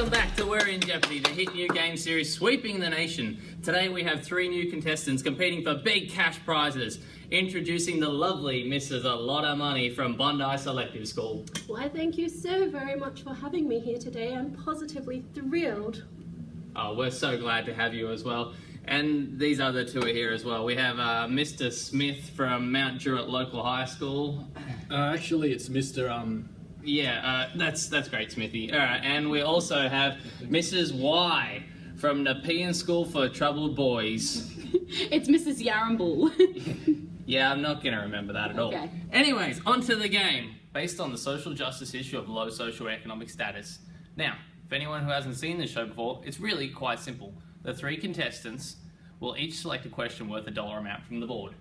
Welcome back to We're in Jeopardy, the hit new game series sweeping the nation. Today we have 3 new contestants competing for big cash prizes. Introducing the lovely Mrs. A Lot of Money from Bondi Selective School. Why, thank you so very much for having me here today. I'm positively thrilled. Oh, we're so glad to have you as well. And these other 2 are here as well. We have Mr. Smith from Mount Druitt Local High School. Actually, it's Mr. Yeah, that's great, Smithy. All right, and we also have Mrs. Y from Nepean School for Troubled Boys. It's Mrs. Yarrambull. Yeah, I'm not going to remember that at all. Okay. Anyways, on to the game. Based on the social justice issue of low socioeconomic status. Now, for anyone who hasn't seen this show before, it's really quite simple. The 3 contestants will each select a question worth $1 amount from the board.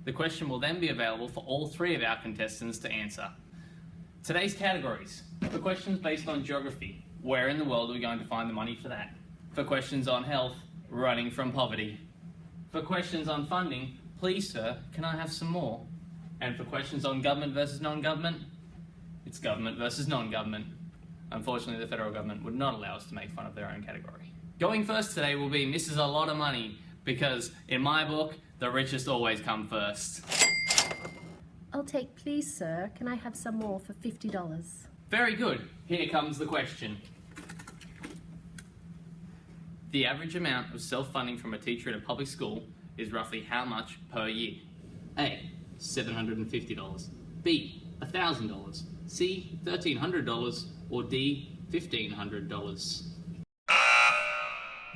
The question will then be available for all 3 of our contestants to answer. Today's categories. For questions based on geography, where in the world are we going to find the money for that? For questions on health, running from poverty. For questions on funding, please sir, can I have some more? And for questions on government versus non-government, it's government versus non-government. Unfortunately, the federal government would not allow us to make fun of their own category. Going first today will be Mrs. A Lot of Money, because in my book, the richest always come first. I'll take, please, sir. Can I have some more for $50? Very good. Here comes the question. The average amount of self-funding from a teacher in a public school is roughly how much per year? A, $750. B, $1,000. C, $1,300. Or D, $1,500.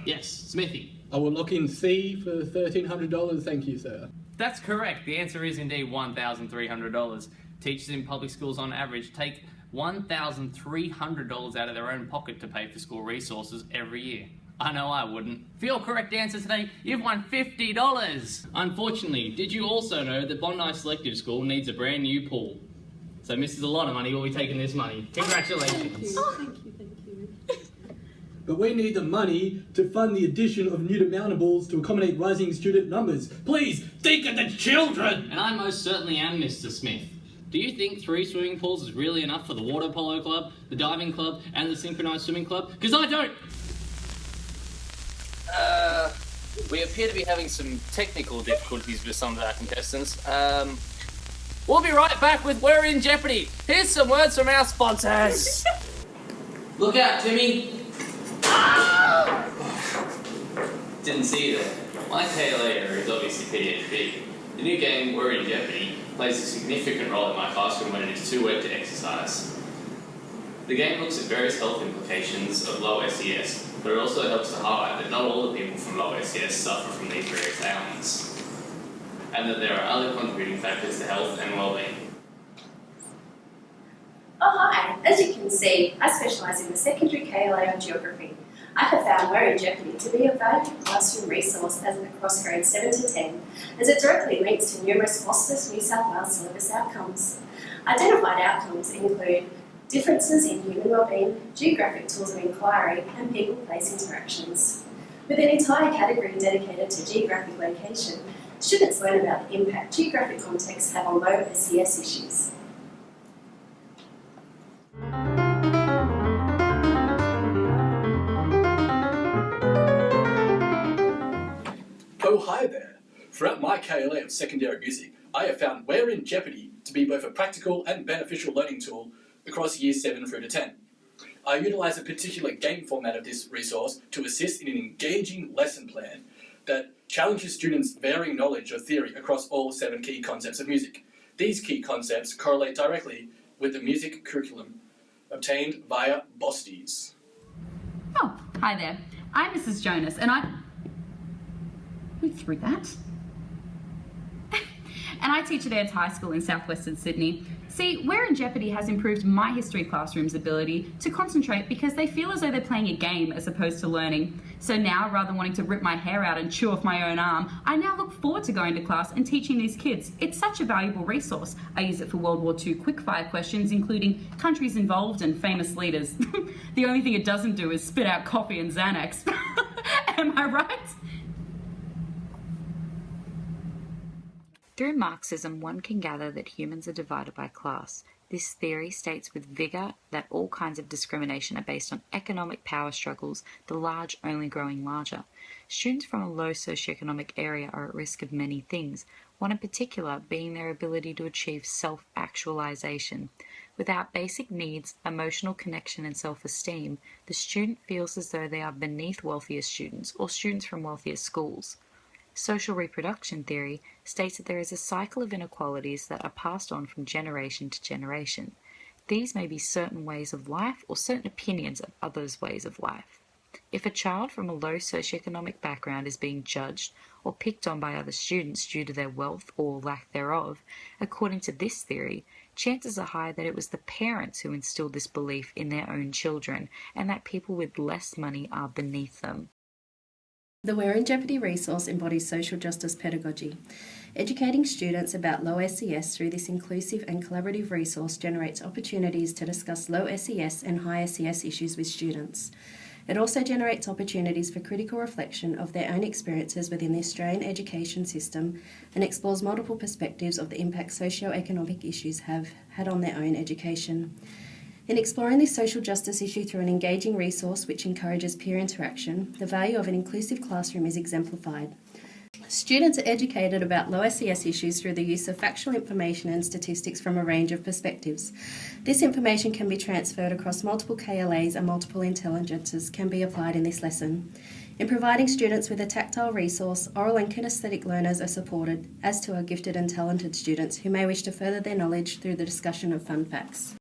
Yes, Smithy. I will look in C for $1,300, thank you, sir. That's correct. The answer is indeed $1,300. Teachers in public schools on average take $1,300 out of their own pocket to pay for school resources every year. I know I wouldn't. For your correct answer today, you've won $50. Unfortunately, did you also know that Bondi Selective School needs a brand new pool? So Mrs. A Lot of Money will be taking this money. Congratulations. Thank you. But we need the money to fund the addition of new demountables to accommodate rising student numbers. Please, think of the children! And I most certainly am, Mr. Smith. Do you think 3 swimming pools is really enough for the water polo club, the diving club, and the synchronized swimming club? Because I don't! We appear to be having some technical difficulties with some of our contestants. We'll be right back with We're in Jeopardy. Here's some words from our sponsors. Look out, Timmy. Didn't see you there. My KLA area is obviously PhD. The new game, We're in Jeopardy, plays a significant role in my classroom when it is too wet to exercise. The game looks at various health implications of low SES, but it also helps to highlight that not all the people from low SES suffer from these various ailments, and that there are other contributing factors to health and well-being. Oh hi, as you can see, I specialise in the secondary KLA on geography. I have found We're in Jeopardy to be a valuable classroom resource as across grades 7 to 10, as it directly links to numerous WASPIS New South Wales syllabus outcomes. Identified outcomes include differences in human wellbeing, geographic tools of inquiry, and people-place interactions. With an entire category dedicated to geographic location, students learn about the impact geographic contexts have on low SES issues. Oh, hi there. Throughout my KLA of secondary music, I have found We're in Jeopardy to be both a practical and beneficial learning tool across years 7 through to 10. I utilise a particular game format of this resource to assist in an engaging lesson plan that challenges students' varying knowledge of theory across all 7 key concepts of music. These key concepts correlate directly with the music curriculum obtained via BOSTES. Oh, hi there. I'm Mrs. Jonas, and Who threw that? And I teach at Aids High School in southwestern Sydney. See, We're in Jeopardy has improved my history classroom's ability to concentrate because they feel as though they're playing a game as opposed to learning. So now, rather than wanting to rip my hair out and chew off my own arm, I now look forward to going to class and teaching these kids. It's such a valuable resource. I use it for World War II quickfire questions, including countries involved and famous leaders. The only thing it doesn't do is spit out coffee and Xanax. Am I right? Through Marxism, one can gather that humans are divided by class. This theory states with vigour that all kinds of discrimination are based on economic power struggles, the large only growing larger. Students from a low socioeconomic area are at risk of many things, one in particular being their ability to achieve self-actualization. Without basic needs, emotional connection and self-esteem, the student feels as though they are beneath wealthier students or students from wealthier schools. Social reproduction theory states that there is a cycle of inequalities that are passed on from generation to generation. These may be certain ways of life or certain opinions of others' ways of life. If a child from a low socioeconomic background is being judged or picked on by other students due to their wealth or lack thereof, according to this theory, chances are high that it was the parents who instilled this belief in their own children and that people with less money are beneath them. The Where in Jeopardy resource embodies social justice pedagogy. Educating students about low SES through this inclusive and collaborative resource generates opportunities to discuss low SES and high SES issues with students. It also generates opportunities for critical reflection of their own experiences within the Australian education system and explores multiple perspectives of the impact socio-economic issues have had on their own education. In exploring this social justice issue through an engaging resource which encourages peer interaction, the value of an inclusive classroom is exemplified. Students are educated about low SES issues through the use of factual information and statistics from a range of perspectives. This information can be transferred across multiple KLAs and multiple intelligences can be applied in this lesson. In providing students with a tactile resource, oral and kinesthetic learners are supported, as to our gifted and talented students who may wish to further their knowledge through the discussion of fun facts.